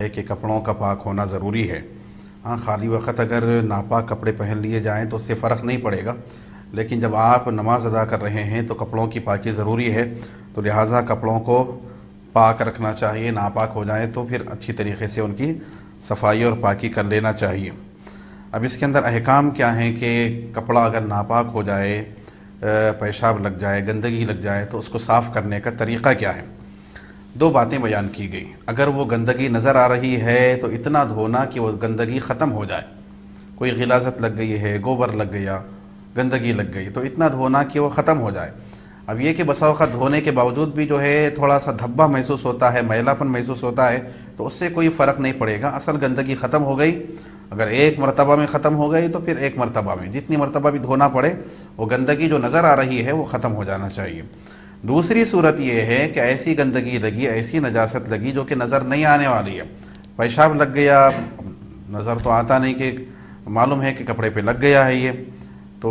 ہے کہ کپڑوں کا پاک ہونا ضروری ہے۔ ہاں، خالی وقت اگر ناپاک کپڑے پہن لیے جائیں تو اس سے فرق نہیں پڑے گا، لیکن جب آپ نماز ادا کر رہے ہیں تو کپڑوں کی پاکی ضروری ہے، تو لہٰذا کپڑوں کو پاک رکھنا چاہیے۔ ناپاک ہو جائیں تو پھر اچھی طریقے سے ان کی صفائی اور پاکی کر لینا چاہیے۔ اب اس کے اندر احکام کیا ہیں کہ کپڑا اگر ناپاک ہو جائے، پیشاب لگ جائے، گندگی لگ جائے، تو اس کو صاف کرنے کا طریقہ کیا ہے؟ دو باتیں بیان کی گئی۔ اگر وہ گندگی نظر آ رہی ہے تو اتنا دھونا کہ وہ گندگی ختم ہو جائے۔ کوئی غلاظت لگ گئی ہے، گوبر لگ گیا، گندگی لگ گئی، تو اتنا دھونا کہ وہ ختم ہو جائے۔ اب یہ کہ بسا اوقات دھونے کے باوجود بھی جو ہے تھوڑا سا دھبا محسوس ہوتا ہے، میلا پن محسوس ہوتا ہے، تو اس سے کوئی فرق نہیں پڑے گا، اصل گندگی ختم ہو گئی۔ اگر ایک مرتبہ میں ختم ہو گئی تو پھر ایک مرتبہ میں، جتنی مرتبہ بھی دھونا پڑے، وہ گندگی جو نظر آ رہی ہے وہ ختم ہو جانا چاہیے۔ دوسری صورت یہ ہے کہ ایسی گندگی لگی، ایسی نجاست لگی جو کہ نظر نہیں آنے والی ہے۔ پیشاب لگ گیا، نظر تو آتا نہیں، کہ معلوم ہے کہ کپڑے پہ لگ گیا ہے یہ، تو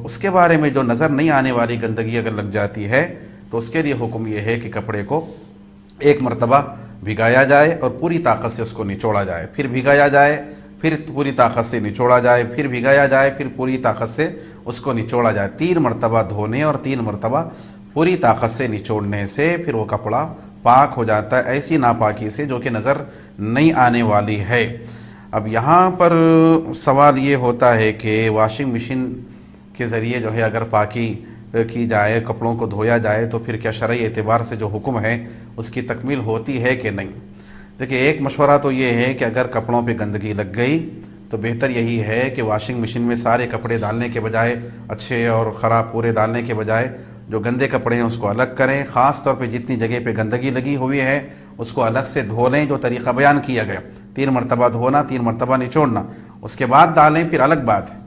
اس کے بارے میں جو نظر نہیں آنے والی گندگی اگر لگ جاتی ہے تو اس کے لیے حکم یہ ہے کہ کپڑے کو ایک مرتبہ بھگایا جائے اور پوری طاقت سے اس کو نچوڑا جائے، پھر بھگایا جائے، پھر پوری طاقت سے نچوڑا جائے، پھر بھگایا جائے، پھر پوری طاقت سے اس کو نچوڑا جائے۔ 3 مرتبہ دھونے اور 3 مرتبہ پوری طاقت سے نچوڑنے سے پھر وہ کپڑا پاک ہو جاتا ہے، ایسی ناپاکی سے جو کہ نظر نہیں آنے والی ہے۔ اب یہاں پر سوال یہ ہوتا ہے کہ واشنگ مشین کے ذریعے جو ہے اگر پاکی کی جائے، کپڑوں کو دھویا جائے، تو پھر کیا شرعی اعتبار سے جو حکم ہے اس کی تکمیل ہوتی ہے کہ نہیں؟ دیکھیں، ایک مشورہ تو یہ ہے کہ اگر کپڑوں پہ گندگی لگ گئی تو بہتر یہی ہے کہ واشنگ مشین میں سارے کپڑے ڈالنے کے بجائے، اچھے اور خراب پورے ڈالنے کے بجائے، جو گندے کپڑے ہیں اس کو الگ کریں، خاص طور پہ جتنی جگہ پہ گندگی لگی ہوئی ہے اس کو الگ سے دھو لیں، جو طریقہ بیان کیا گیا، 3 مرتبہ دھونا، 3 مرتبہ نچوڑنا، اس کے بعد ڈالیں، پھر الگ بات ہے۔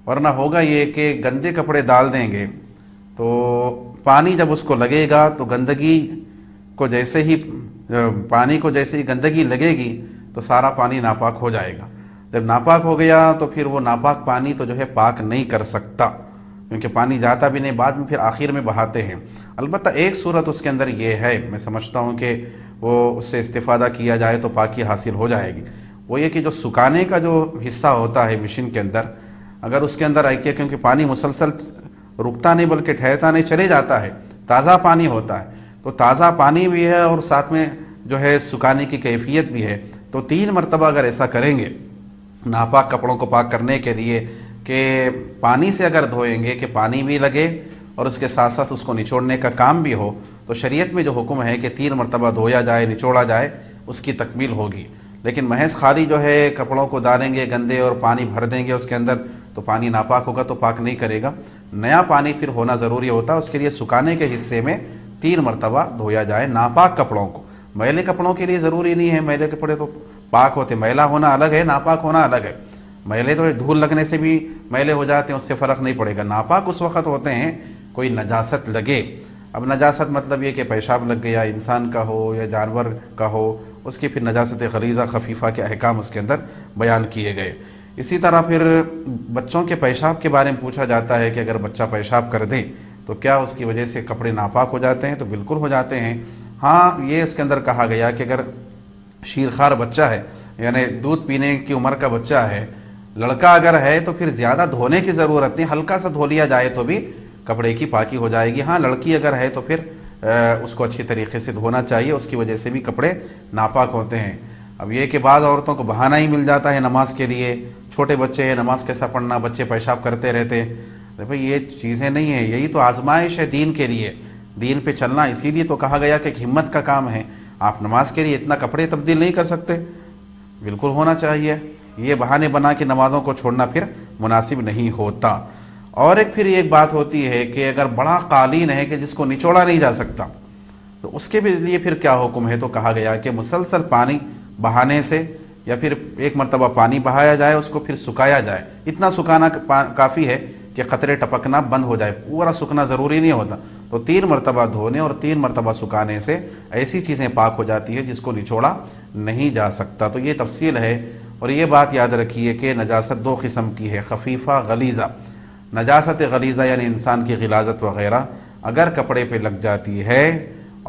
ورنہ ہوگا یہ کہ گندے کپڑے ڈال دیں گے تو پانی جب اس کو لگے گا تو گندگی کو جیسے ہی پانی کو جیسے ہی گندگی لگے گی تو سارا پانی ناپاک ہو جائے گا۔ جب ناپاک ہو گیا تو پھر وہ ناپاک پانی تو جو ہے پاک نہیں کر سکتا، کیونکہ پانی جاتا بھی نہیں، بعد میں پھر آخر میں بہاتے ہیں۔ البتہ ایک صورت اس کے اندر یہ ہے، میں سمجھتا ہوں کہ وہ اس سے استفادہ کیا جائے تو پاکی حاصل ہو جائے گی، وہ یہ کہ جو سکھانے کا جو حصہ ہوتا ہے مشین کے اندر، اگر اس کے اندر آئیے، کیونکہ پانی مسلسل رکتا نہیں بلکہ ٹھہرتا نہیں، چلے جاتا ہے، تازہ پانی ہوتا ہے، تو تازہ پانی بھی ہے اور ساتھ میں جو ہے سکھانے کی کیفیت بھی ہے، تو 3 مرتبہ اگر ایسا کریں گے ناپاک کپڑوں کو پاک کرنے کے لیے، کہ پانی سے اگر دھوئیں گے کہ پانی بھی لگے اور اس کے ساتھ ساتھ اس کو نچوڑنے کا کام بھی ہو، تو شریعت میں جو حکم ہے کہ 3 مرتبہ دھویا جائے، نچوڑا جائے، اس کی تکمیل ہوگی۔ لیکن محض خالی جو ہے کپڑوں کو ڈالیں گے گندے اور پانی بھر دیں گے اس کے اندر، تو پانی ناپاک ہوگا تو پاک نہیں کرے گا۔ نیا پانی پھر ہونا ضروری ہوتا ہے، اس کے لیے سکھانے کے حصے میں 3 مرتبہ دھویا جائے ناپاک کپڑوں کو۔ میلے کپڑوں کے لیے ضروری نہیں ہے، میلے کپڑے تو پاک ہوتے، میلا ہونا الگ ہے، ناپاک ہونا الگ ہے۔ میلے تو دھول لگنے سے بھی میلے ہو جاتے ہیں، اس سے فرق نہیں پڑے گا۔ ناپاک اس وقت ہوتے ہیں کوئی نجاست لگے۔ اب نجاست مطلب یہ کہ پیشاب لگ گیا، انسان کا ہو یا جانور کا ہو، اس کی پھر نجاست غلیظہ خفیفہ کے احکام اس کے اندر بیان کیے گئے۔ اسی طرح پھر بچوں کے پیشاب کے بارے میں پوچھا جاتا ہے کہ اگر بچہ پیشاب کر دے تو کیا اس کی وجہ سے کپڑے ناپاک ہو جاتے ہیں؟ تو بالکل ہو جاتے ہیں۔ ہاں، یہ اس کے اندر کہا گیا کہ اگر شیرخوار بچہ ہے، یعنی دودھ پینے کی عمر کا بچہ ہے، لڑکا اگر ہے، تو پھر زیادہ دھونے کی ضرورت نہیں، ہلکا سا دھو لیا جائے تو بھی کپڑے کی پاکی ہو جائے گی۔ ہاں، لڑکی اگر ہے تو پھر اس کو اچھی طریقے سے دھونا چاہیے، اس کی وجہ سے بھی کپڑے ناپاک ہوتے ہیں۔ اب یہ کہ بعض عورتوں کو بہانہ ہی مل جاتا ہے نماز کے لیے، چھوٹے بچے ہیں، نماز کیسا پڑھنا، بچے پیشاب کرتے رہتے ہیں۔ بھئی یہ چیزیں نہیں ہیں، یہی تو آزمائش ہے دین کے لیے، دین پہ چلنا، اسی لیے تو کہا گیا کہ ایک ہمت کا کام ہے۔ آپ نماز کے لیے اتنا کپڑے تبدیل نہیں کر سکتے، بالکل ہونا چاہیے۔ یہ بہانے بنا کے نمازوں کو چھوڑنا پھر مناسب نہیں ہوتا۔ اور ایک پھر ایک بات ہوتی ہے کہ اگر بڑا قالین ہے کہ جس کو نچوڑا نہیں جا سکتا، تو اس کے بھی لیے پھر کیا حکم ہے؟ تو کہا گیا کہ مسلسل پانی بہانے سے، یا پھر ایک مرتبہ پانی بہایا جائے، اس کو پھر سکھایا جائے۔ اتنا سکھانا کافی ہے کہ قطرے ٹپکنا بند ہو جائے، پورا سکھنا ضروری نہیں ہوتا۔ تو 3 مرتبہ دھونے اور 3 مرتبہ سکھانے سے ایسی چیزیں پاک ہو جاتی ہے جس کو نچوڑا نہیں جا سکتا۔ تو یہ تفصیل ہے۔ اور یہ بات یاد رکھیے کہ نجاست 2 قسم کی ہے، خفیفہ، غلیظہ۔ نجاست غلیظہ یعنی انسان کی غلاظت وغیرہ اگر کپڑے پہ لگ جاتی ہے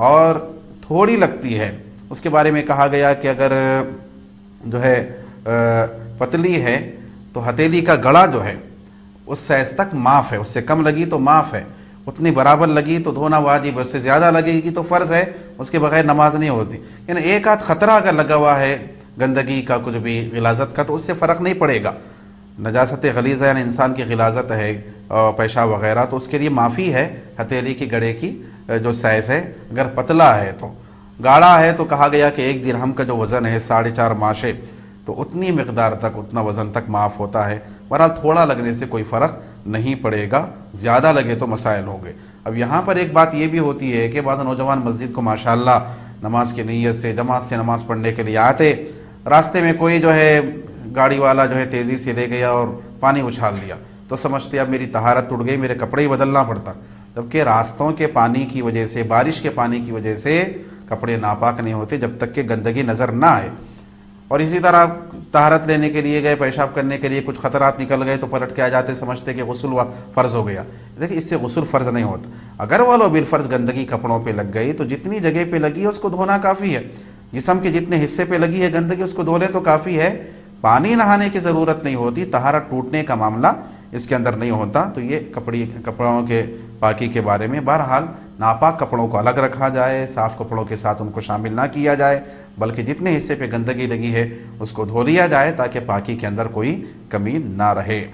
اور تھوڑی لگتی ہے، اس کے بارے میں کہا گیا کہ اگر جو ہے پتلی ہے تو ہتھیلی کا گڑا جو ہے اس سائز تک معاف ہے، اس سے کم لگی تو معاف ہے، اتنی برابر لگی تو دھونا واجب ہے، اس سے زیادہ لگے گی تو فرض ہے، اس کے بغیر نماز نہیں ہوتی. یعنی ایک آدھ خطرہ اگر لگا ہوا ہے گندگی کا، کچھ بھی غلاظت کا، تو اس سے فرق نہیں پڑے گا. نجاست غلیظہ یعنی انسان کی غلاظت ہے، پیشاب وغیرہ، تو اس کے لیے معافی ہے ہتھیلی کی گڑے کی جو سائز ہے. اگر پتلا ہے تو، گاڑھا ہے تو کہا گیا کہ 1 درہم کا جو وزن ہے 4.5 ماشے، تو اتنی مقدار تک، اتنا وزن تک معاف ہوتا ہے. بہرحال تھوڑا لگنے سے کوئی فرق نہیں پڑے گا، زیادہ لگے تو مسائل ہوں گے. اب یہاں پر ایک بات یہ بھی ہوتی ہے کہ بعض نوجوان مسجد کو ماشاءاللہ نماز کی نیت سے، جماعت سے نماز پڑھنے کے لیے آتے، راستے میں کوئی جو ہے گاڑی والا جو ہے تیزی سے لے گیا اور پانی اچھال دیا، تو سمجھتے اب میری طہارت ٹوٹ گئی، میرے کپڑے ہی بدلنا پڑتا. جبکہ راستوں کے پانی کی وجہ سے، بارش کے پانی کی وجہ سے کپڑے ناپاک نہیں ہوتے جب تک کہ گندگی نظر نہ آئے. اور اسی طرح طہارت لینے کے لیے گئے، پیشاب کرنے کے لیے کچھ خطرات نکل گئے تو پلٹ کے آ جاتے، سمجھتے کہ غسل فرض ہو گیا. دیکھیں اس سے غسل فرض نہیں ہوتا. اگر وہ بالفرض گندگی کپڑوں پہ لگ گئی تو جتنی جگہ پہ لگی ہے اس کو دھونا کافی ہے. جسم کے جتنے حصے پہ لگی ہے گندگی اس کو دھو لیں تو کافی ہے، پانی نہانے کی ضرورت نہیں ہوتی. طہارت ٹوٹنے کا معاملہ اس کے اندر نہیں ہوتا. تو یہ کپڑوں کے پاکی کے بارے میں. بہرحال ناپاک کپڑوں کو الگ رکھا جائے، صاف کپڑوں کے ساتھ ان کو شامل نہ کیا جائے، بلکہ جتنے حصے پہ گندگی لگی ہے اس کو دھو لیا جائے تاکہ پاکی کے اندر کوئی کمی نہ رہے.